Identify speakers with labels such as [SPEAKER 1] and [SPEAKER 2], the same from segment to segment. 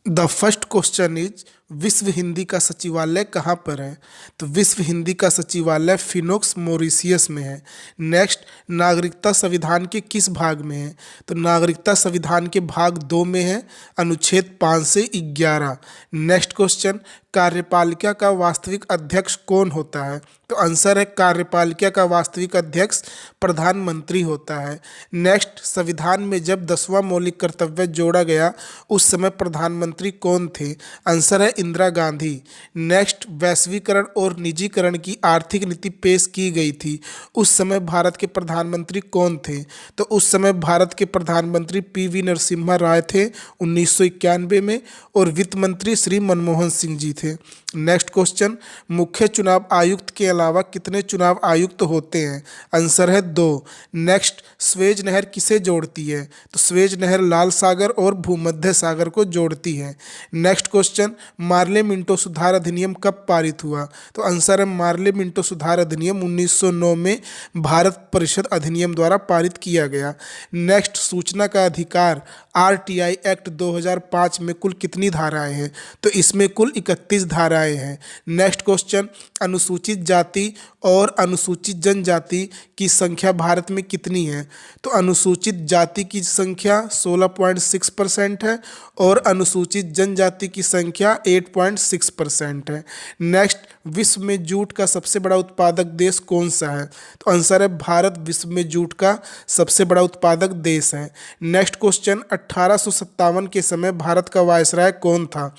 [SPEAKER 1] The first question is विश्व हिंदी का सचिवालय कहाँ पर है? तो विश्व हिंदी का सचिवालय फिनोक्स मॉरिशियस में है। नेक्स्ट, नागरिकता संविधान के किस भाग में है? तो नागरिकता संविधान के भाग 2 में है, अनुच्छेद 5 से 11। नेक्स्ट क्वेश्चन, कार्यपालिका का वास्तविक अध्यक्ष कौन होता है? तो आंसर है कार्यपालिका का वास्तविक अध्यक्ष प्रधानमंत्री होता है। नेक्स्ट, संविधान में जब 10वां मौलिक कर्तव्य जोड़ा गया उस समय प्रधानमंत्री कौन थे? आंसर है इंदिरा गांधी। नेक्स्ट, वैश्वीकरण और निजीकरण की आर्थिक नीति पेश की गई थी, उस समय भारत के प्रधानमंत्री कौन थे? तो उस समय भारत के प्रधानमंत्री पीवी नरसिम्हा राय थे 1991 में, और वित्त मंत्री श्री मनमोहन सिंह जी थे। नेक्स्ट क्वेश्चन, मुख्य चुनाव आयुक्त के अलावा कितने चुनाव आयुक्त होते हैं? आंसर है 2। नेक्स्ट, स्वेज नहर किसे जोड़ती है? तो स्वेज नहर लाल सागर और भूमध्य सागर को जोड़ती है। नेक्स्ट क्वेश्चन, मार्ले मिंटो सुधार अधिनियम कब पारित हुआ? तो आंसर है मार्ले मिंटो सुधार अधिनियम 1909 में भारत परिषद अधिनियम द्वारा पारित किया गया। नेक्स्ट, सूचना का अधिकार आरटीआई एक्ट 2005 में कुल कितनी धाराएं हैं? तो इसमें कुल 31 धाराएं हैं। नेक्स्ट क्वेश्चन, अनुसूचित जाति और अनुसूचित जनजाति की संख्या भारत में कितनी है? तो अनुसूचित जाति की संख्या 16.6% है और अनुसूचित जनजाति की संख्या 8.6% है। नेक्स्ट, विश्व में जूट का सबसे बड़ा उत्पादक देश कौन सा है? तो आंसर है भारत विश्व में जूट का सबसे बड़ा उत्पादक देश है। नेक्स्ट क्वेश्चन, 1857 के समय भारत का वायसराय कौन था?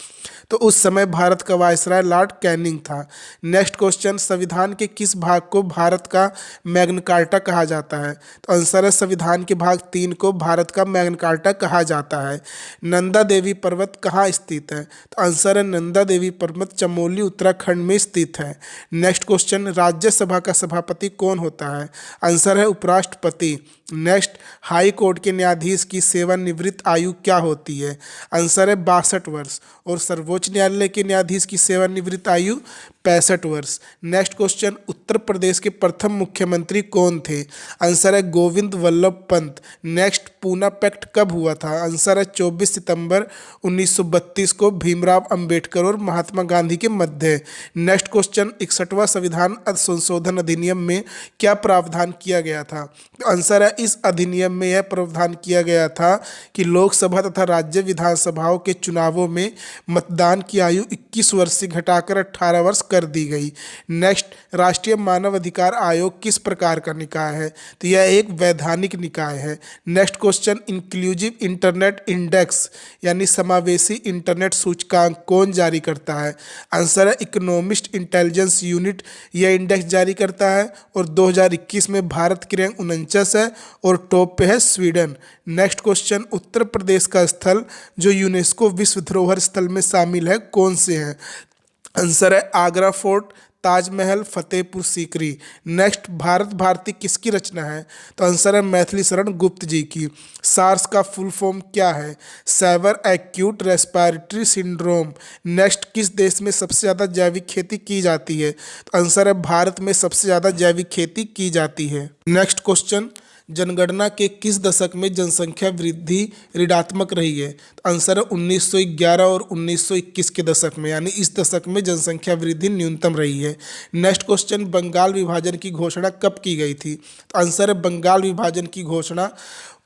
[SPEAKER 1] तो उस समय भारत का वायसराय लॉर्ड कैनिंग था। नेक्स्ट क्वेश्चन, संविधान के किस भाग को भारत का मैग्ना कार्टा कहा जाता है? तो आंसर है संविधान के भाग 3 को भारत का मैग्ना कार्टा कहा जाता है। नंदा देवी पर्वत कहाँ स्थित है? तो आंसर है नंदा देवी पर्वत चमोली उत्तराखंड में स्थित है। नेक्स्ट क्वेश्चन, राज्यसभा का सभापति कौन होता है? आंसर है उपराष्ट्रपति। नेक्स्ट, हाई कोर्ट के न्यायाधीश की सेवानिवृत्त आयु क्या होती है? आंसर है 62 वर्ष, और सर्वोच्च न्यायालय के न्यायाधीश की सेवानिवृत्त आयु 65 वर्ष। नेक्स्ट क्वेश्चन, उत्तर प्रदेश के प्रथम मुख्यमंत्री कौन थे? आंसर है गोविंद वल्लभ पंत। नेक्स्ट, पूना पैक्ट कब हुआ था? आंसर है 24 सितंबर 1932 को भीमराव अंबेडकर और महात्मा गांधी के मध्य। नेक्स्ट क्वेश्चन, 61वां संविधान संशोधन अधिनियम में क्या प्रावधान किया गया था? तो आंसर है इस अधिनियम में यह प्रावधान किया गया था कि लोकसभा तथा राज्य विधानसभाओं के चुनावों में मतदान की आयु 21 वर्ष से घटाकर 18 वर्ष कर दी गई। नेक्स्ट, राष्ट्रीय मानव अधिकार आयोग किस प्रकार का निकाय है? तो यह एक वैधानिक निकाय है। Next question, inclusive internet index यानी समावेशी इंटरनेट सूचकांक कौन जारी करता है? आंसर है इकोनॉमिस्ट इंटेलिजेंस यूनिट यह इंडेक्स जारी करता है, और 2021 में भारत की रैंक 49 है और टॉप पे है Sweden. Next question, Uttar Pradesh का स्थल जो यूनेस्को विश्व धरोहर स्थल में शामिल है कौन से हैं? आंसर है आगरा फोर्ट, ताजमहल, फतेहपुर सीकरी। नेक्स्ट, भारत भारती किसकी रचना है? तो आंसर है मैथिली शरण गुप्त जी की। सार्स का फुल फॉर्म क्या है? Severe acute respiratory syndrome. Next, किस देश में सबसे ज़्यादा जैविक खेती की जाती है? तो आंसर है भारत में सबसे ज़्यादा जैविक खेती की जाती है। नेक्स्ट क्वेश्चन, जनगणना के किस दशक में जनसंख्या वृद्धि ऋणात्मक रही है? तो आंसर है 1911 और 1921 के दशक में, यानी इस दशक में जनसंख्या वृद्धि न्यूनतम रही है। नेक्स्ट क्वेश्चन, बंगाल विभाजन की घोषणा कब की गई थी? तो आंसर है बंगाल विभाजन की घोषणा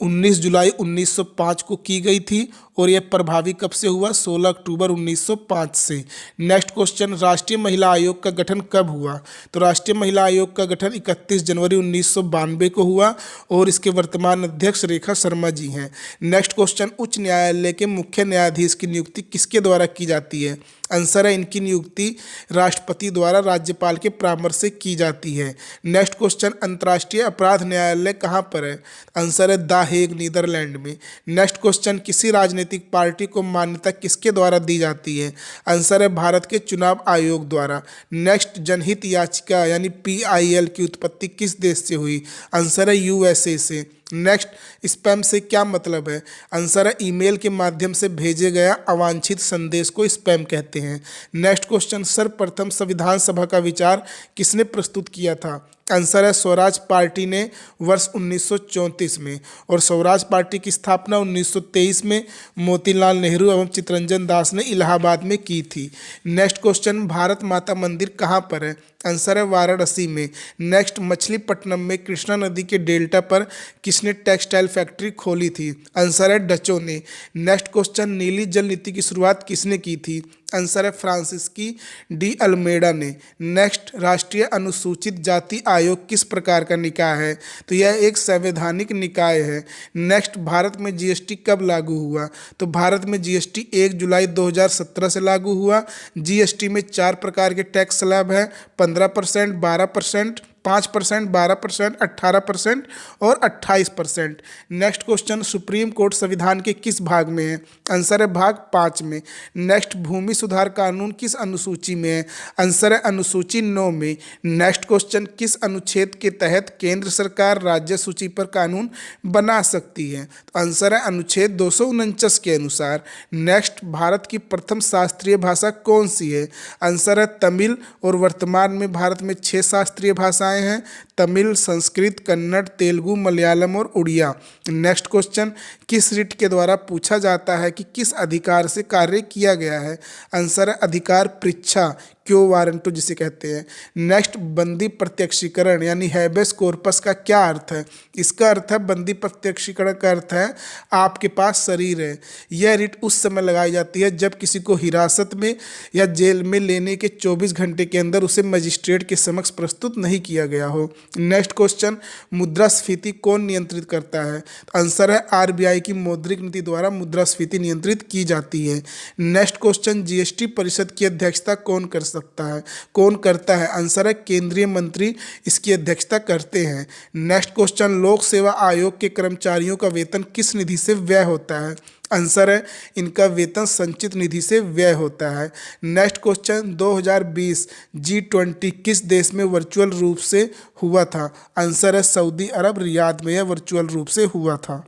[SPEAKER 1] 19 जुलाई 1905 को की गई थी, और यह प्रभावी कब से हुआ? 16 अक्टूबर 1905 से। नेक्स्ट क्वेश्चन, राष्ट्रीय महिला आयोग का गठन कब हुआ? तो राष्ट्रीय महिला आयोग का गठन 31 जनवरी 1992 को हुआ, और इसके वर्तमान अध्यक्ष रेखा शर्मा जी हैं। नेक्स्ट क्वेश्चन, उच्च न्यायालय के मुख्य न्यायाधीश की नियुक्ति किसके द्वारा की जाती है? आंसर है इनकी नियुक्ति राष्ट्रपति द्वारा राज्यपाल के परामर्श से की जाती है। नेक्स्ट क्वेश्चन, अंतर्राष्ट्रीय अपराध न्यायालय कहाँ पर है? आंसर है द हेग, नीदरलैंड में। नेक्स्ट क्वेश्चन, किसी राजनीतिक पार्टी को मान्यता किसके द्वारा दी जाती है? आंसर है भारत के चुनाव आयोग द्वारा। नेक्स्ट, जनहित याचिका यानी PIL की उत्पत्ति किस देश से हुई? आंसर है USA से। नेक्स्ट, स्पैम से क्या मतलब है? आंसर है ईमेल के माध्यम से भेजे गया अवांछित संदेश को स्पैम कहते हैं। नेक्स्ट क्वेश्चन, सर्वप्रथम संविधान सभा का विचार किसने प्रस्तुत किया था? आंसर है स्वराज पार्टी ने वर्ष 1934 में। और स्वराज पार्टी की स्थापना 1923 में मोतीलाल नेहरू एवं चित्तरंजन दास ने इलाहाबाद में की थी। नेक्स्ट क्वेश्चन, भारत माता मंदिर कहाँ पर है? आंसर है वाराणसी में। नेक्स्ट, मछलीपट्टनम में कृष्णा नदी के डेल्टा पर किसने टेक्सटाइल फैक्ट्री खोली थी? आंसर है डचों ने। नेक्स्ट क्वेश्चन, नीली जल नीति की शुरुआत किसने की थी? आंसर है फ्रांसिस्की डी अल्मेडा ने। नेक्स्ट, राष्ट्रीय अनुसूचित जाति आयोग किस प्रकार का निकाय है? तो यह एक संवैधानिक निकाय है। नेक्स्ट, भारत में जीएसटी कब लागू हुआ? तो भारत में जीएसटी 1 जुलाई 2017 से लागू हुआ। जीएसटी में 4 प्रकार के टैक्स स्लैब है, 15%, 12%, 5%, 12%, 18% और 28%। नेक्स्ट क्वेश्चन, सुप्रीम कोर्ट संविधान के किस भाग में है? आंसर है भाग 5 में। नेक्स्ट, भूमि सुधार कानून किस अनुसूची में है? आंसर है अनुसूची 9 में। नेक्स्ट क्वेश्चन, किस अनुच्छेद के तहत केंद्र सरकार राज्य सूची पर कानून बना सकती है? तो आंसर है अनुच्छेद 249 के अनुसार। नेक्स्ट, भारत की प्रथम शास्त्रीय भाषा कौन सी है? आंसर है तमिल। और वर्तमान में भारत में 6 शास्त्रीय भाषाएं हैं, तमिल, संस्कृत, कन्नड़, तेलुगु, मलयालम और उड़िया। नेक्स्ट क्वेश्चन, किस रिट के द्वारा पूछा जाता है कि किस अधिकार से कार्य किया गया है? आंसर है अधिकार पृच्छा, क्यो वारंटो जिसे कहते हैं। नेक्स्ट, बंदी प्रत्यक्षीकरण यानी हैबेस कॉर्पस का क्या अर्थ है? इसका अर्थ है, बंदी प्रत्यक्षीकरण का अर्थ है आपके पास शरीर है। यह रिट उस समय लगाई जाती है जब किसी को हिरासत में या जेल में लेने के 24 घंटे के अंदर उसे मजिस्ट्रेट के समक्ष प्रस्तुत नहीं किया गया हो। नेक्स्ट क्वेश्चन, मुद्रास्फीति कौन नियंत्रित करता है? आंसर है आरबीआई की मौद्रिक नीति द्वारा मुद्रास्फीति नियंत्रित की जाती है। नेक्स्ट क्वेश्चन, जीएसटी परिषद की अध्यक्षता कौन कौन करता है? आंसर है केंद्रीय मंत्री इसकी अध्यक्षता करते हैं। नेक्स्ट क्वेश्चन, लोक सेवा आयोग के कर्मचारियों का वेतन किस निधि से व्यय होता है? आंसर है इनका वेतन संचित निधि से व्यय होता है। नेक्स्ट क्वेश्चन, 2020 G20 किस देश में वर्चुअल रूप से हुआ था? आंसर है सऊदी अरब रियाद में यह वर्चुअल रूप से हुआ था।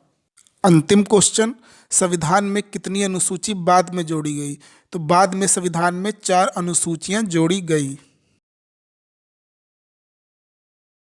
[SPEAKER 1] अंतिम क्वेश्चन, संविधान में कितनी अनुसूची बाद में जोड़ी गई? तो बाद में संविधान में 4 अनुसूचियां जोड़ी गई।